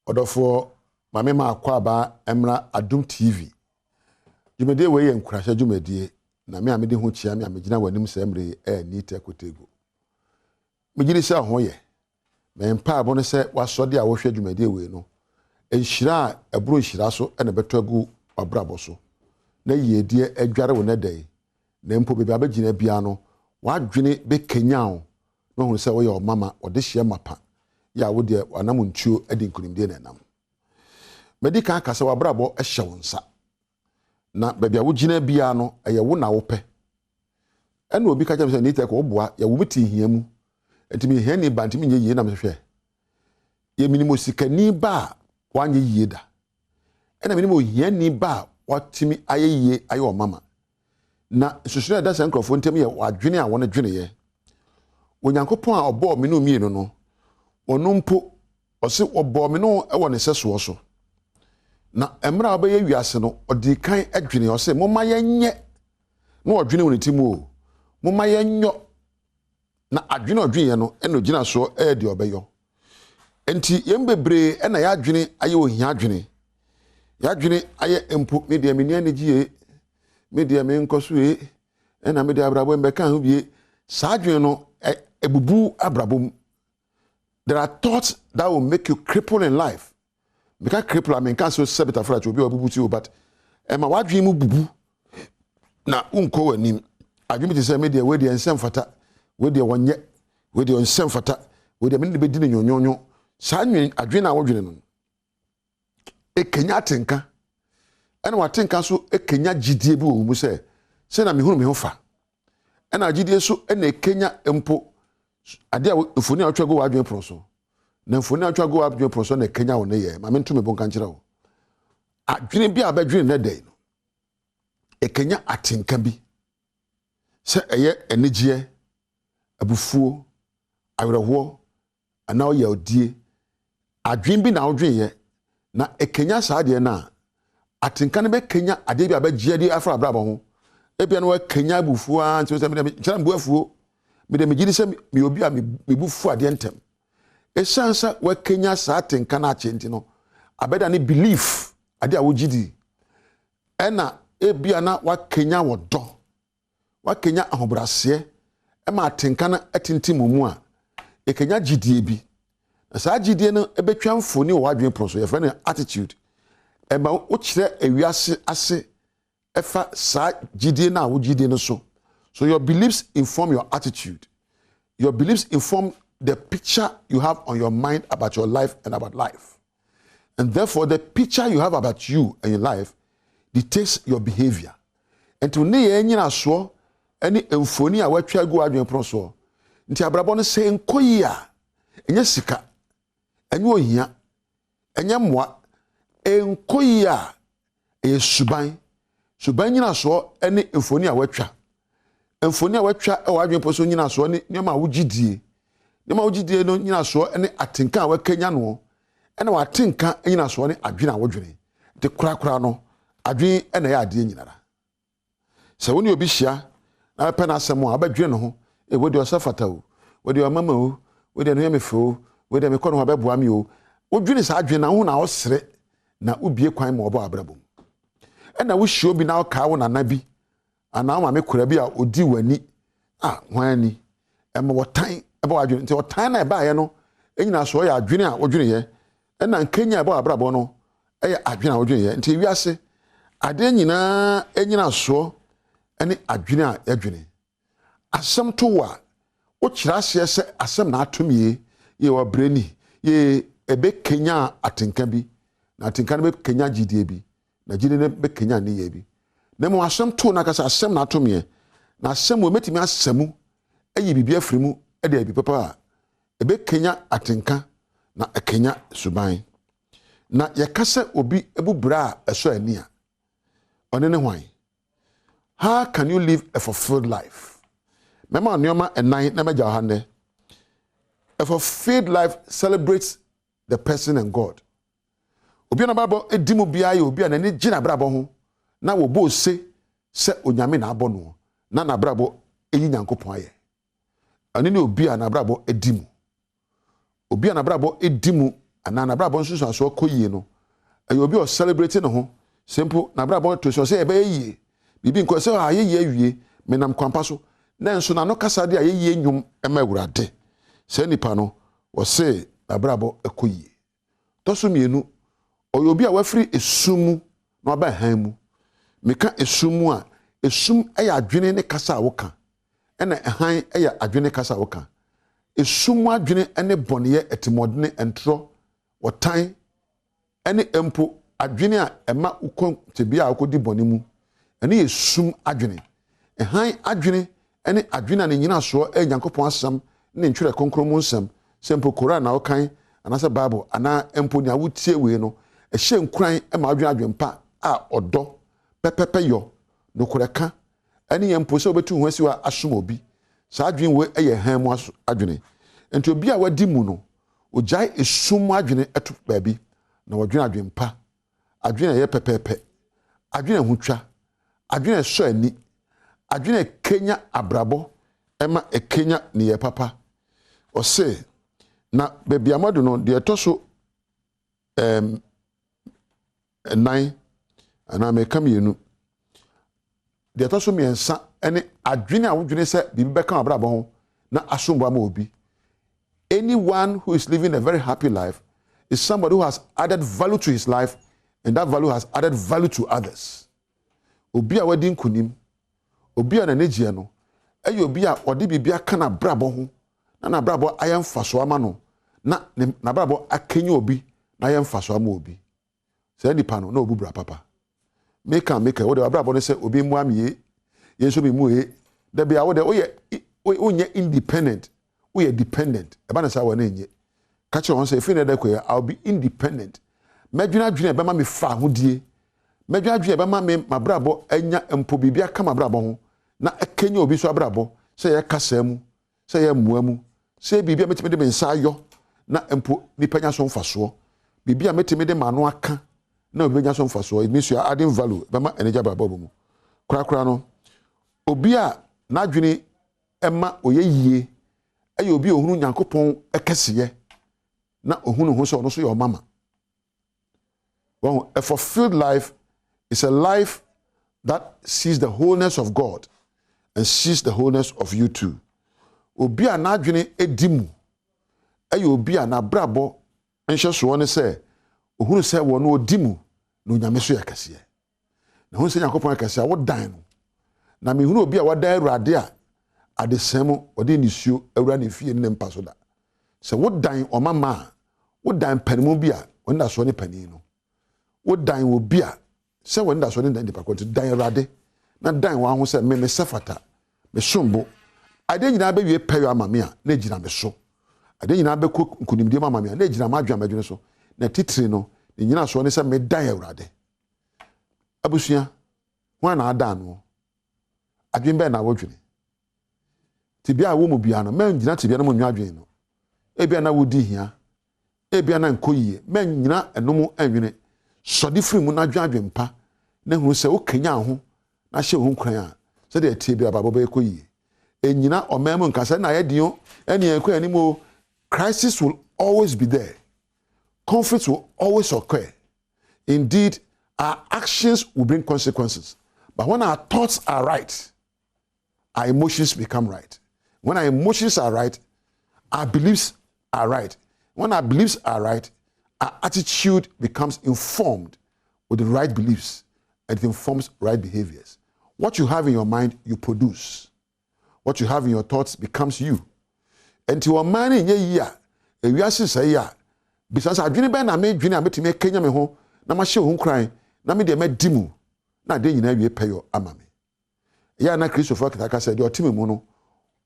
Odofo mame ma akwa ba emra Adom TV. Jumede we ye nkurahye jumedie na me amede ho chia me amegina wanim semre ni tekotego. Megiri se ho ye. Me mpa abo ne se wasode a wo hwe jumedie we no. Enhira ebro nhira so ene beto agu abrabo so. Na yedie adware wo ne dai. Na mpo bebe abegina bia no wadwene be kenyan no hu se wo ye omama ode hye mapa. Ya wo de anam ntuo edi nkunimde na nam. Medika aka se wabrabo ehye wo nsa. Na bebia wo gina bia no eye wo na wo pe. Ena obi ka se ni te ko boa ya wo beti hia mu. Entimi hia ni ba ntimi nye yie na mhwehwe. Ye minimo sikani ba wanye yie da. Ena minimo hia ni ba watimi aye yie aye o mama. Na susuna da se nkrofo ntem ye wadwene a wona dwene ye. Onyankopon a obo me no mienu no onumpo ose obo me no e wone seso so. Na emra obaye wiase no odi kan adwene ose momma yenye na odwene woni timu o momma yenyo na adwene odwene no eno gina so e de obeyo enti yembebre ena ya adwene aye ohia adwene ya adwene aye empo media meni anigie media me nkoso e ena media abrabo mbeka ho bie sa adwene no ebubu abrabo. There are thoughts that will make you cripple in life. Because cripple, I mean, can't so sebita for that will be a bubu, but Emma, what dream bubu? Na unko nim. I dream to say, media, where the unsem fata, where the one yet, where the unsem fata, where the many bedin in your Sanyin, I dream our dream. A Kenya tinker. And what think so a Kenya GDB, who say, send a me whom me offer. And I did so and a Kenya empo. Adia ufuni atwago wadwen proso na ufuni atwago wadwen proso na Kenya wo ne ye ma mentu me bonka nkira wo adwene bi abadwene na dai no Kenya atenka bi se eye enigye abufuo awerɛho ana o yaudie adwene bi na wodwen ye na Kenya saade na atenka ne be Kenya ade bi abagye di afra abrabo ho ebia no Kenya abufuo an so se me kyera mbuafuo me megidi se me obi a mebufu ade ntem esansa wa Kenya sa atenka na achenti no abeda ne belief ade a wogidi ena ebia na wa Kenya wodo wa Kenya ahobrase e ma atenka na atintim mu a Kenya gidie bi na sa gidie no ebetwa mfoni wo adwen proso ye fa attitude e ma wo kire ewiase ase efa sa gidie na wo gidie no so. So your beliefs inform your attitude. Your beliefs inform the picture you have on your mind about your life and about life. And therefore, the picture you have about you and your life dictates your behavior. And to ne yenyina so any emfoni a watwa go adwen proso. Nti abrabo no se enkoyi a enye sika enye ohia enye moa enkoyi a suban nyina so any emfoni a watwa emfoni a watwa e wadwen poso nyina so ne nyama wogidie no nyina so ne atenka a wakanya no ene watenka nyina so ne adwene a wodwene de kura no adwen ene ya ade nyinara se woni obi hia na pe na asem a abadwene no ho e wodi osafata o wodi omama o wodi no yemefe o wodi me kono abeboa mi o wodwene sa adwene na ho na osere na ubie kwan ma obo abrabom ena wo hia obi na o ka wo na nabi ana ma me kura bi a odi wani hwani ema wotan eba wadwene nti wotan na eba ye no enyina so ya adwene a wodwene ye ena Kenya eba abrabo no eye adwene a wodwene ye nti wiase ade nyina enyina so ene adwene a yadwene asem to wa wo kira se se asem na atomie ye wa breni ye ebe Kenya atenka bi na atenka be Kenya gidie bi na gidie ne be Kenya ne ye bi na mo asem to na kasa asem na atomie na asem wo metimi asemu ayi bibia afrimu e de bi papa ebe Kenya atenka na Kenya suban na ye kasa obi ebubra eso ani a one ne hwan. How can you live a fulfilled life? Mema nyoma enan na meja hande. A fulfilled life celebrates the person and God. Obi na babo edimu bia ye obi na ni gina brabo ho na wo bo se onyame na abo no na brabo eyi nyankopon aye ani ne obi na brabo edimu obi na brabo edimu ana na brabo nso so akoyie no ayo obi o celebrate no ho simple na brabo to so say e ba yie bibi nko say ayeye awie menam kwampa so na nso na no kasa de ayeye nwum ema awurade say nipa no o say na brabo akoyie to so mienu oyo obi a wafiri esumu na aba han mu meka esumu a esum eya adwene ne kasa woka ena han eya adwene kasa woka esum adwene ene bɔneyɛ etimodene entro wotan ene empo adwene a ema ukon tebia akodi bɔne mu ene esum adwene han adwene ene adwene ne nyina so Nyankopɔn asam ne ntwere konkromu nsam sempo Quran na wokan anasa Bible ana empo nya wotie we no ehye nkran ema adwene adwempa a odo pepepe yo no koreka ene yempo se obetu ho asiwa asom obi sa adwene we eye han mu adwene enti obi a wadi mu no ojai esum adwene eto baabi na wadwene adwempa adwene ye pepepe adwene hutwa adwene so ani adwene Kenya abrabo ema Kenya ne ye papa o se na bebi amadu no de etoso nine ana meka mienu de etoso miensa ene adwene a wodwene se bibi beka abrabo ho na asombo ama obi. Anyone who is living a very happy life is somebody who has added value to his life, and that value has added value to others. Obi a wadi nkunim, obi a nanegye no, obi a odi bibia kana brabo ho, na brabo ayemfaso ama no, na brabo akenye obi, na ayemfaso ama obi. Say nipa no na obu bra papa. Make wo de brabo no say obi mu amie, yenso bi mu e, da bia wo de onye independent. We are dependent. Eba sa wa na enye. Ka che won say if na da koya I'll be independent. Medwena dwena eba ma me fa hodie. Medwena dwena eba ma me mabrabo anya empo bibia ka mabrabo ho na ekenya obi so abrabo say ye kasa mu, say ye mua mu, say bibia metime de mensa ayo na empo nipa nya so mfaso. Bibia metime de mano aka na obi nya so mfaso. It means you are adding value eba ma energy brabo mu. Kura no obi a na dwene ema oyeyie ayi obi ohunu Nyankopɔn ekesiye na ohunu ho so no so your mama. Well, a fulfilled life is a life that sees the wholeness of God and sees the wholeness of you too. Obi a na adwene edimu ayi obi a na brabo enhye so ne se ohunu se wo no odimu na onyame so yakesiye. Na ho se Nyankopɔn ekesiye wo dan no. Na me hunu obi a wadan Awurade a adesemo odi nisuo awura ne fie ne mpa so da se wodan omama wodan panimu bia wonda so ne pani no wodan wo bia se wonda so ne dan depa kwoti dan Awurade na dan wa ho se me sefata me sombo ade nyina ba wie payo amame a na gina me so ade nyina ba ko nkunimdie amame a na gina ma adwa madwene so na titiri no ne nyina so ne se me dan Awurade abusua ho na adan no adwen be na wodwene tibia wo mu bia no men nyina tibia no mu nwadwen no ebia na wodi hia ebia na nkoyie men nyina enom anwene sodi firi mu na dwadwen pa na hu se wo kanya ho na hye ho kran a se de tie bia babo be koyie enyina omem nkasa na yedio ene ekwa animo. Crisis will always be there, conflict will always occur. Indeed, our actions will bring consequences, but when our thoughts are right, our emotions become right. When our emotions are right, our beliefs are right. When our beliefs are right, our attitude becomes informed with the right beliefs, and it informs right behaviors. What you have in your mind, you produce. What you have in your thoughts becomes you. And your mind in ye we are say ya, because I didn't ban a made dinner to make Kenya me home, na ma show home crying, na me de me dimu, na de you pay your amame. Ya na Christopher Kataka said, your team mono.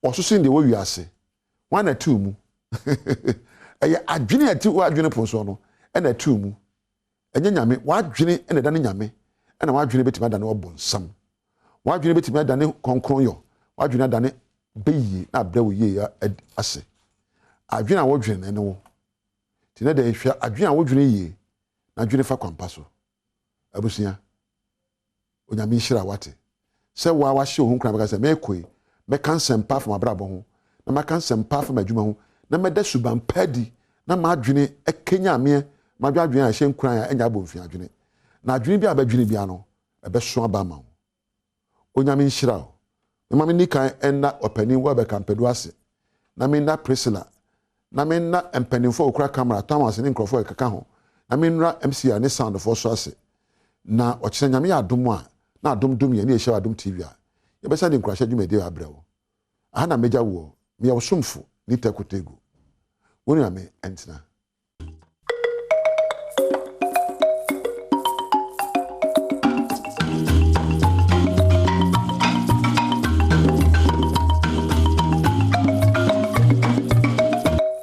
Also seeing the way we are say 1 or 2 mu a dwene ati wa dwene ponso no e na 2 mu enye nyame wa dwene e na dane nyame e na wa dwene betima dane obonsam wa dwene betima dane konkron yo wa dwene dane beyi na abrawo ye ya ase adwene a wo dwene ne wo ti na da ehwa adwene a wo dwene ye na dwene fa kwampa so abusia onyame nhira wate se wa hye ohun kran baka se mekoi me kan sempa from abrabo ho na ma kan sempa from adwuma ho na me da suban padi na ma adwene ekenya me ma adwene a hye nkuran ya enya bomfi adwene na adwene bi abadwene bia no ebeso aba ma wo onyame nhyira wo ma me nikan enna opani wo be kampedu ase na me na Priscilla na me na empanimfo okura camera Thomas ne nkrofo ekaka ho na me nra MC ne sound for so ase na okire nyame ya adom a na adom ye na ehye Adom TV a ye besa de nkurahye dwumede abrewo aha na meja wo me ye wosomfo ni tekotego woni ame entina